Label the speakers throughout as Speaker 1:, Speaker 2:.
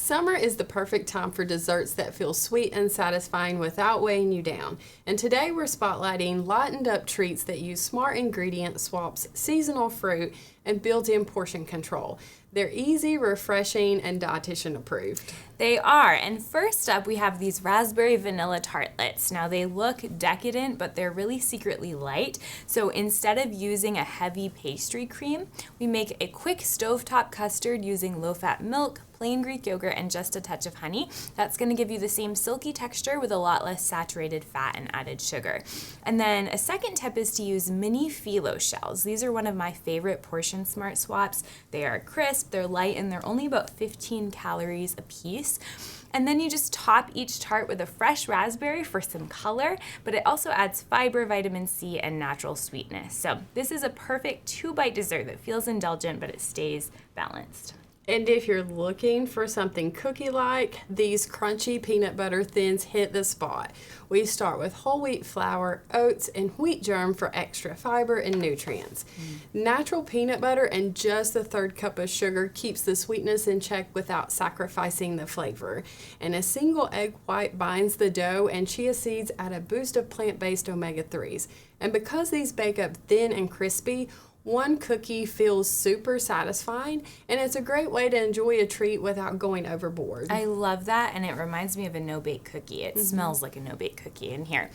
Speaker 1: Summer is the perfect time for desserts that feel sweet and satisfying without weighing you down. And today we're spotlighting lightened up treats that use smart ingredient swaps, seasonal fruit, and built-in portion control. They're easy, refreshing, and dietitian approved.
Speaker 2: They are. And first up, we have these raspberry vanilla tartlets. Now, they look decadent, but they're really secretly light. So instead of using a heavy pastry cream, we make a quick stovetop custard using low-fat milk, plain Greek yogurt, and just a touch of honey. That's going to give you the same silky texture with a lot less saturated fat and added sugar. And then a second tip is to use mini phyllo shells. These are one of my favorite portion smart swaps. They are crisp, they're light, and they're only about 15 calories a piece. And then you just top each tart with a fresh raspberry for some color, but it also adds fiber, vitamin C, and natural sweetness. So this is a perfect 2-bite dessert that feels indulgent, but it stays balanced.
Speaker 1: And if you're looking for something cookie-like, these crunchy peanut butter thins hit the spot. We start with whole wheat flour, oats, and wheat germ for extra fiber and nutrients. Natural peanut butter and just a third cup of sugar keeps the sweetness in check without sacrificing the flavor. And a single egg white binds the dough, and chia seeds add a boost of plant-based omega-3s. And because these bake up thin and crispy, one cookie feels super satisfying, and it's a great way to enjoy a treat without going overboard.
Speaker 2: I love that, and it reminds me of a no-bake cookie. It smells like a no-bake cookie in here.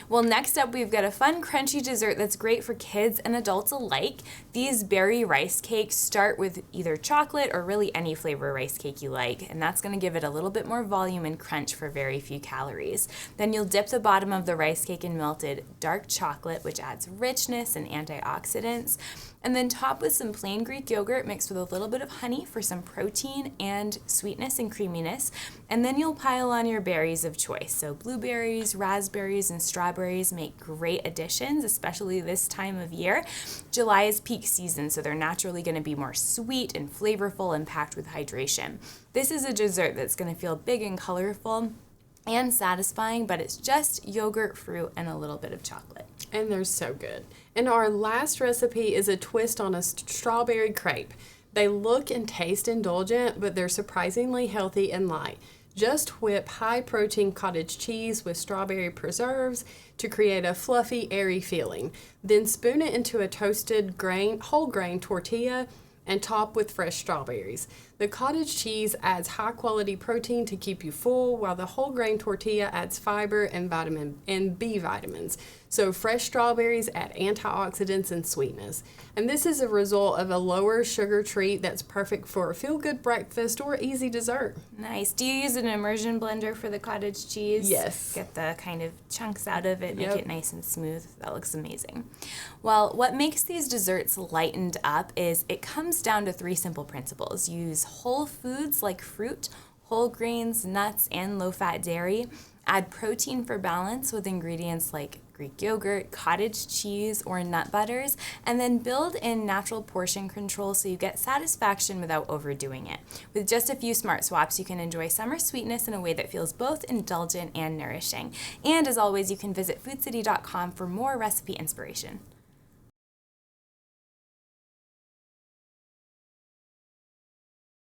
Speaker 2: Well, next up, we've got a fun, crunchy dessert that's great for kids and adults alike. These berry rice cakes start with either chocolate or really any flavor rice cake you like, and that's going to give it a little bit more volume and crunch for very few calories. Then you'll dip the bottom of the rice cake in melted dark chocolate, which adds richness and antioxidants. And then top with some plain Greek yogurt mixed with a little bit of honey for some protein and sweetness and creaminess. And then you'll pile on your berries of choice. So blueberries, raspberries, and strawberries make great additions, especially this time of year. July is peak season, so they're naturally going to be more sweet and flavorful and packed with hydration. This is a dessert that's going to feel big and colorful and satisfying, but it's just yogurt, fruit, and a little bit of chocolate.
Speaker 1: And they're so good. And our last recipe is a twist on a strawberry crepe. They look and taste indulgent, but they're surprisingly healthy and light. Just whip high-protein cottage cheese with strawberry preserves to create a fluffy, airy feeling. Then spoon it into a toasted whole grain tortilla and top with fresh strawberries. The cottage cheese adds high-quality protein to keep you full, while the whole grain tortilla adds fiber and vitamin and B vitamins. So fresh strawberries add antioxidants and sweetness. And this is a result of a lower sugar treat that's perfect for a feel-good breakfast or easy dessert.
Speaker 2: Nice. Do you use an immersion blender for the cottage cheese?
Speaker 1: Yes.
Speaker 2: Get the kind of chunks out of it, make it nice and smooth. That looks amazing. Well, what makes these desserts lightened up is it comes down to 3 simple principles. Use whole foods like fruit, whole grains, nuts, and low-fat dairy. Add protein for balance with ingredients like Greek yogurt, cottage cheese, or nut butters, and then build in natural portion control so you get satisfaction without overdoing it. With just a few smart swaps, you can enjoy summer sweetness in a way that feels both indulgent and nourishing. And as always, you can visit foodcity.com for more recipe inspiration.